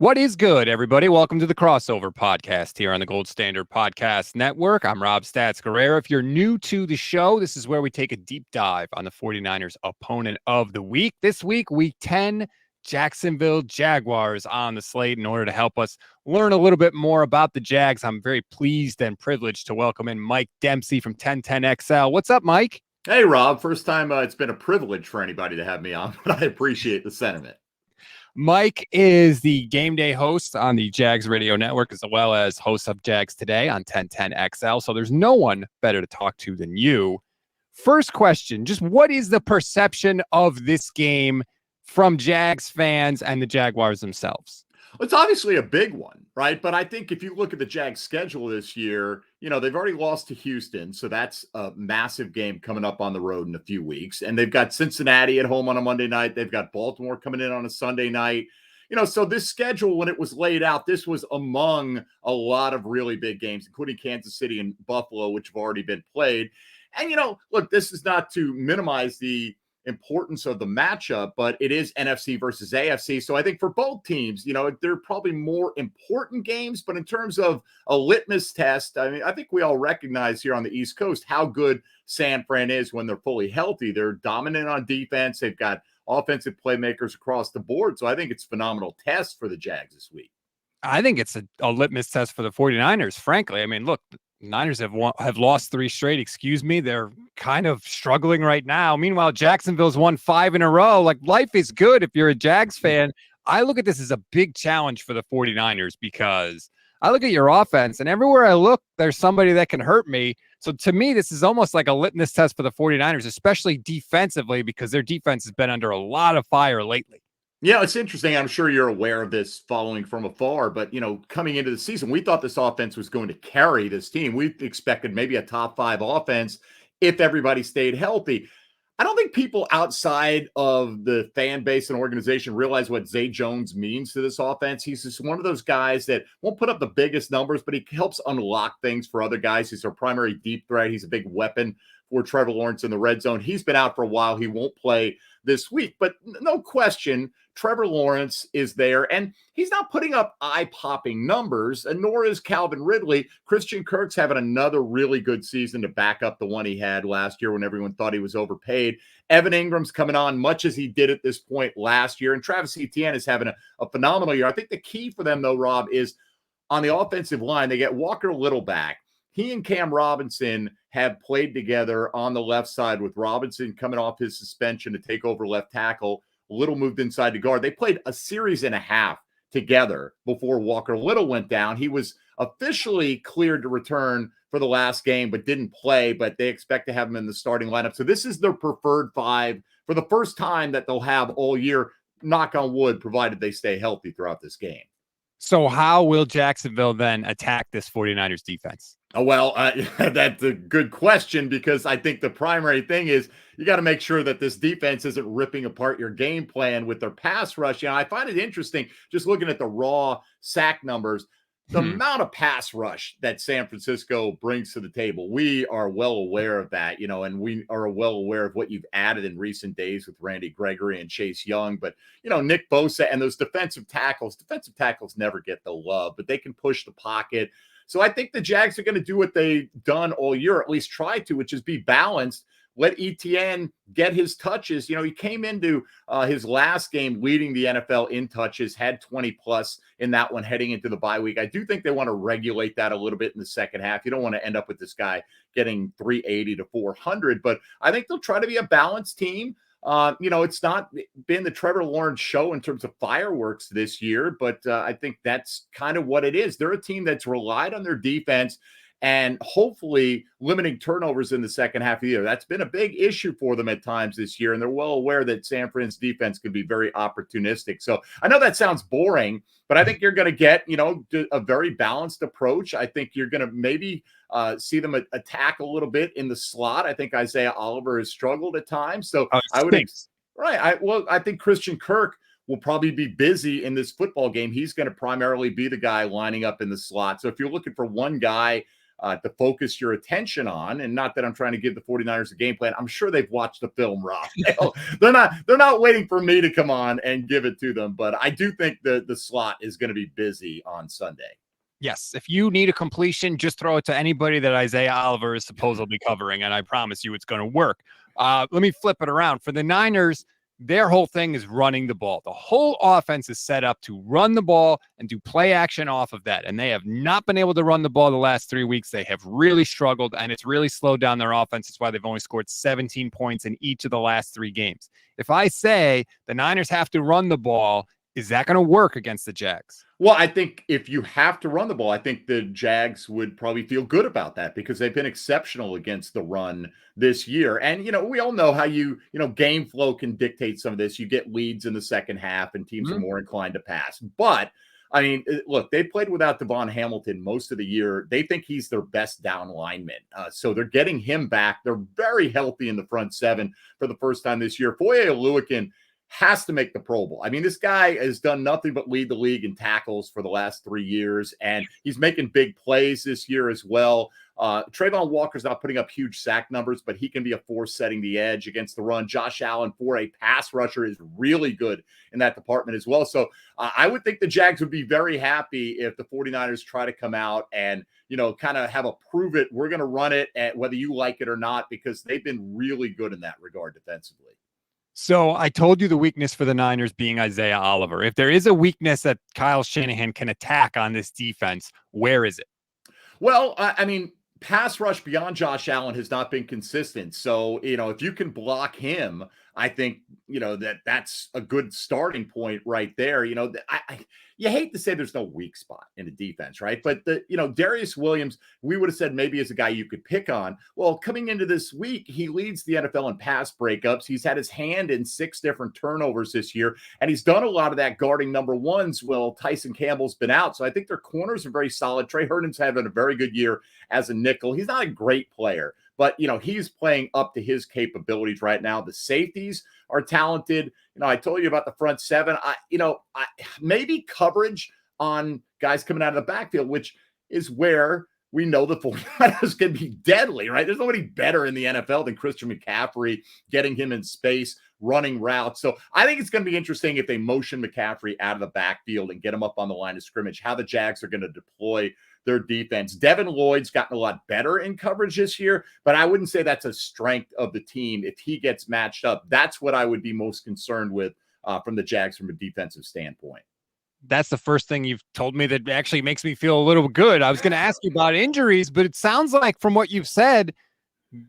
What is good, everybody? Welcome to the Crossover Podcast here on the Gold Standard Podcast Network. I'm Rob Stats Guerrera. If you're new to the show, this is where we take a deep dive on the 49ers opponent of the week. This week, week 10, Jacksonville Jaguars on the slate. In order to help us learn a little bit more about the Jags, I'm very pleased and privileged to welcome in Mike Dempsey from 1010XL. What's up, Mike? Hey, Rob. First time it's been a privilege for anybody to have me on, but I appreciate the sentiment. Mike is the game day host on the Jags Radio Network, as well as host of Jags Today on 1010XL. So there's no one better to talk to than you. First question, just what is the perception of this game from Jags fans and the Jaguars themselves? It's obviously a big one, right? But I think if you look at the Jags schedule this year, they've already lost to Houston. So that's a massive game coming up on the road in a few weeks. And they've got Cincinnati at home on a Monday night. They've got Baltimore coming in on a Sunday night. So this schedule, when it was laid out, this was among a lot of really big games, including Kansas City and Buffalo, which have already been played. And, look, this is not to minimize the importance of the matchup, but it is NFC versus AFC. So I think for both teams, they're probably more important games, but in terms of a litmus test, I think we all recognize here on the East Coast how good San Fran is when they're fully healthy. They're dominant on defense. They've got offensive playmakers across the board. So I think it's a phenomenal test for the Jags this week. I think it's a litmus test for the 49ers, frankly. Look, Niners have lost 3 straight. They're kind of struggling right now. Meanwhile, Jacksonville's won 5 in a row. Like, life is good if you're a Jags fan. I look at this as a big challenge for the 49ers because I look at your offense, and everywhere I look, there's somebody that can hurt me. So to me, this is almost like a litmus test for the 49ers, especially defensively, because their defense has been under a lot of fire lately. Yeah, it's interesting. I'm sure you're aware of this following from afar, but, coming into the season, we thought this offense was going to carry this team. We expected maybe a top 5 offense if everybody stayed healthy. I don't think people outside of the fan base and organization realize what Zay Jones means to this offense. He's just one of those guys that won't put up the biggest numbers, but he helps unlock things for other guys. He's their primary deep threat. He's a big weapon for Trevor Lawrence in the red zone. He's been out for a while. He won't play this week, but no question, Trevor Lawrence is there, and he's not putting up eye-popping numbers, and nor is Calvin Ridley. Christian Kirk's having another really good season to back up the one he had last year when everyone thought he was overpaid. Evan Ingram's coming on much as he did at this point last year, and Travis Etienne is having a phenomenal year. I think the key for them, though, Rob, is on the offensive line. They get Walker Little back. He and Cam Robinson have played together on the left side, with Robinson coming off his suspension to take over left tackle. Little moved inside to guard. They played a series and a half together before Walker Little went down. He was officially cleared to return for the last game, but didn't play, but they expect to have him in the starting lineup. So this is their preferred 5 for the first time that they'll have all year, knock on wood, provided they stay healthy throughout this game. So how will Jacksonville then attack this 49ers defense? Well, that's a good question, because I think the primary thing is you got to make sure that this defense isn't ripping apart your game plan with their pass rush. I find it interesting just looking at the raw sack numbers, the amount of pass rush that San Francisco brings to the table. We are well aware of that, and we are well aware of what you've added in recent days with Randy Gregory and Chase Young. But, Nick Bosa and those defensive tackles never get the love, but they can push the pocket. So I think the Jags are going to do what they've done all year, or at least try to, which is be balanced. Let Etienne get his touches. He came into his last game leading the NFL in touches, had 20+ in that one heading into the bye week. I do think they want to regulate that a little bit in the second half. You don't want to end up with this guy getting 380 to 400, but I think they'll try to be a balanced team. It's not been the Trevor Lawrence show in terms of fireworks this year, but I think that's kind of what it is. They're a team that's relied on their defense and hopefully limiting turnovers in the second half of the year. That's been a big issue for them at times this year, and they're well aware that San Fran's defense could be very opportunistic. So I know that sounds boring, but I think you're going to get, a very balanced approach. I think you're going to maybe see them attack a little bit in the slot. I think Isaiah Oliver has struggled at times. So I think Christian Kirk will probably be busy in this football game. He's going to primarily be the guy lining up in the slot. So if you're looking for one guy to focus your attention on. And not that I'm trying to give the 49ers a game plan. I'm sure they've watched the film, Rob. They're not waiting for me to come on and give it to them. But I do think the slot is going to be busy on Sunday. Yes, if you need a completion, just throw it to anybody that Isaiah Oliver is supposedly covering, and I promise you it's going to work. Let me flip it around. For the Niners, their whole thing is running the ball. The whole offense is set up to run the ball and do play action off of that, and they have not been able to run the ball the last 3 weeks. They have really struggled, and it's really slowed down their offense. That's why they've only scored 17 points in each of the last 3 games. If I say the Niners have to run the ball, is that going to work against the Jags? Well, I think if you have to run the ball, I think the Jags would probably feel good about that because they've been exceptional against the run this year. And, we all know how game flow can dictate some of this. You get leads in the second half and teams are more inclined to pass. But, I mean, look, they played without Devon Hamilton most of the year. They think he's their best down lineman. So they're getting him back. They're very healthy in the front seven for the first time this year. Foye Oluokun has to make the Pro Bowl. I mean, this guy has done nothing but lead the league in tackles for the last 3 years, and he's making big plays this year as well. Trayvon Walker's not putting up huge sack numbers, but he can be a force setting the edge against the run. Josh Allen, for a pass rusher, is really good in that department as well. So I would think the Jags would be very happy if the 49ers try to come out and, kind of have a prove it. We're going to run it, whether you like it or not, because they've been really good in that regard defensively. So I told you the weakness for the Niners being Isaiah Oliver. If there is a weakness that Kyle Shanahan can attack on this defense, where is it? Well, I mean, pass rush beyond Josh Allen has not been consistent. So, if you can block him, I think, that's a good starting point right there. You hate to say there's no weak spot in the defense, right? But Darius Williams, we would have said maybe is a guy you could pick on. Well, coming into this week, he leads the NFL in pass breakups. He's had his hand in 6 different turnovers this year, and he's done a lot of that guarding number ones while Tyson Campbell's been out. So I think their corners are very solid. Trey Herndon's having a very good year as a nickel. He's not a great player, but, he's playing up to his capabilities right now. The safeties are talented. I told you about the front seven. Maybe coverage on guys coming out of the backfield, which is where we know the 49ers can be deadly, right? There's nobody better in the NFL than Christian McCaffrey, getting him in space, running routes. So I think it's going to be interesting if they motion McCaffrey out of the backfield and get him up on the line of scrimmage, how the Jags are going to deploy their defense. Devin Lloyd's gotten a lot better in coverage this year, but I wouldn't say that's a strength of the team. If he gets matched up, that's what I would be most concerned with from the Jags from a defensive standpoint. That's the first thing you've told me that actually makes me feel a little good. I was going to ask you about injuries, but it sounds like from what you've said,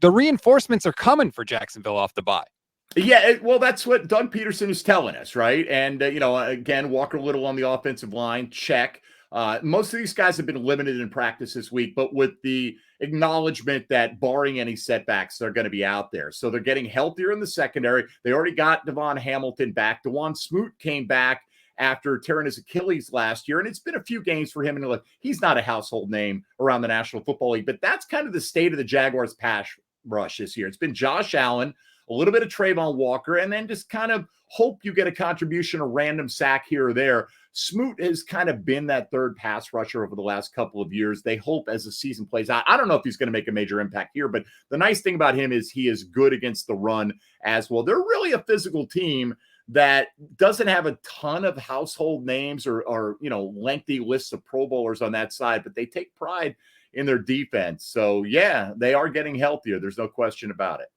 the reinforcements are coming for Jacksonville off the bye. Yeah, well, that's what Doug Peterson is telling us, right? And, again, Walker Little on the offensive line, check. Most of these guys have been limited in practice this week, but with the acknowledgement that barring any setbacks, they're going to be out there. So they're getting healthier in the secondary. They already got Devon Hamilton back. DeJuan Smoot came back after tearing his Achilles last year, and it's been a few games for him. And look, he's not a household name around the National Football League, but that's kind of the state of the Jaguars pass rush this year. It's been Josh Allen, a little bit of Trayvon Walker, and then just kind of hope you get a contribution, a random sack here or there. Smoot has kind of been that third pass rusher over the last couple of years. They hope as the season plays out. I don't know if he's going to make a major impact here, but the nice thing about him is he is good against the run as well. They're really a physical team that doesn't have a ton of household names or lengthy lists of Pro Bowlers on that side, but they take pride in their defense. So, yeah, they are getting healthier. There's no question about it.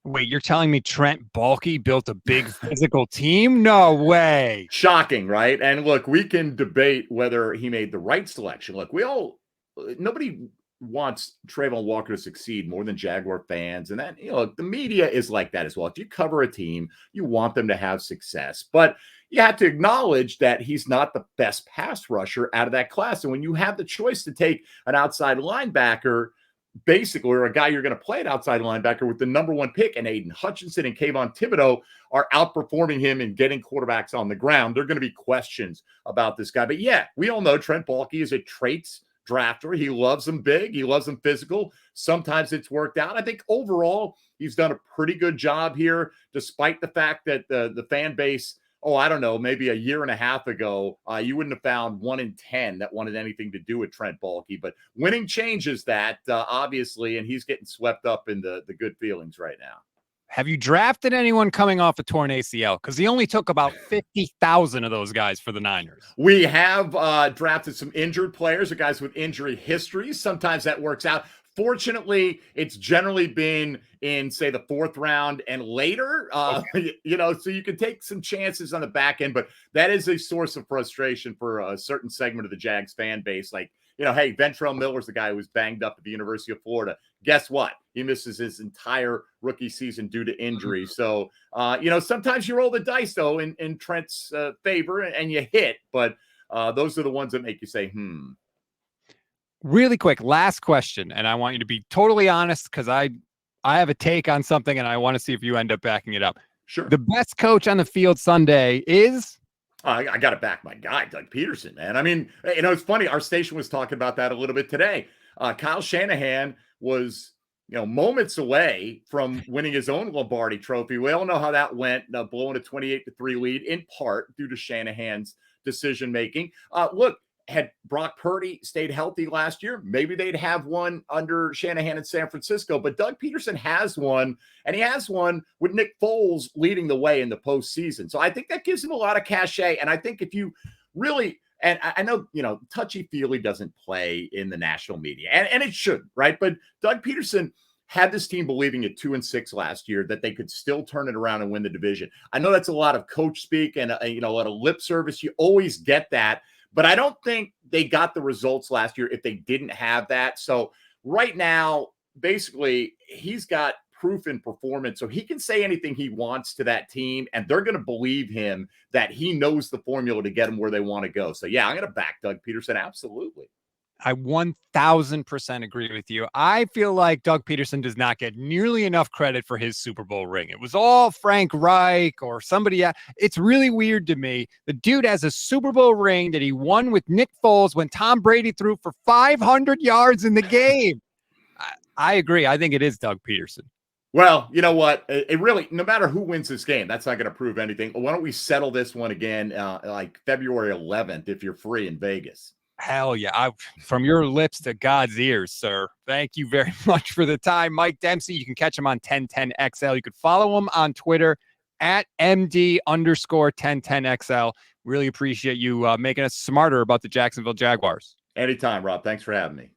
Wait, you're telling me Trent Baalke built a big physical team? No way. Shocking, right? And look, we can debate whether he made the right selection. Look, nobody wants Trayvon Walker to succeed more than Jaguar fans. And that, the media is like that as well. If you cover a team, you want them to have success. But you have to acknowledge that he's not the best pass rusher out of that class. And when you have the choice to take an outside linebacker, basically, or a guy you're going to play at outside linebacker with the number 1 pick, and Aiden Hutchinson and Kayvon Thibodeau are outperforming him in getting quarterbacks on the ground, there are going to be questions about this guy. But yeah, we all know Trent Baalke is a traits drafter. He loves them big. He loves them physical. Sometimes it's worked out. I think overall, he's done a pretty good job here, despite the fact that the fan base I don't know, maybe a year and a half ago, you wouldn't have found 1 in 10 that wanted anything to do with Trent Baalke. But winning changes that, obviously, and he's getting swept up in the good feelings right now. Have you drafted anyone coming off a torn ACL? Because he only took about 50,000 of those guys for the Niners. We have drafted some injured players or guys with injury histories. Sometimes that works out. Fortunately, it's generally been in, say, the 4th round and later, Okay. So you can take some chances on the back end, but that is a source of frustration for a certain segment of the Jags fan base. Like, hey, Ventrell Miller's the guy who was banged up at the University of Florida. Guess what? He misses his entire rookie season due to injury. So, sometimes you roll the dice, though, in Trent's favor and you hit, but those are the ones that make you say, Really quick, last question, and I want you to be totally honest because I have a take on something, and I want to see if you end up backing it up. Sure. The best coach on the field Sunday is? I got to back my guy, Doug Peterson, man. I mean, it's funny. Our station was talking about that a little bit today. Kyle Shanahan was, moments away from winning his own Lombardi trophy. We all know how that went, blowing a 28-3 lead, in part due to Shanahan's decision-making. Look, had Brock Purdy stayed healthy last year, maybe they'd have one under Shanahan in San Francisco. But Doug Peterson has one, and he has one with Nick Foles leading the way in the postseason. So I think that gives him a lot of cachet. And I think if you really, and I know, touchy-feely doesn't play in the national media, and it should, right? But Doug Peterson had this team believing at 2-6 last year that they could still turn it around and win the division. I know that's a lot of coach speak and, a lot of lip service. You always get that. But I don't think they got the results last year if they didn't have that. So right now, basically, he's got proof in performance. So he can say anything he wants to that team, and they're going to believe him that he knows the formula to get them where they want to go. So, yeah, I'm going to back Doug Peterson. Absolutely. I 1000% agree with you. I feel like Doug Peterson does not get nearly enough credit for his Super Bowl ring. It was all Frank Reich or somebody else. It's really weird to me. The dude has a Super Bowl ring that he won with Nick Foles when Tom Brady threw for 500 yards in the game. I agree. I think it is Doug Peterson. Well, you know what? It really, no matter who wins this game, that's not going to prove anything. Why don't we settle this one again, like February 11th, if you're free in Vegas? Hell yeah. From your lips to God's ears, sir. Thank you very much for the time. Mike Dempsey, you can catch him on 1010XL. You could follow him on Twitter at MD_1010XL. Really appreciate you making us smarter about the Jacksonville Jaguars. Anytime, Rob. Thanks for having me.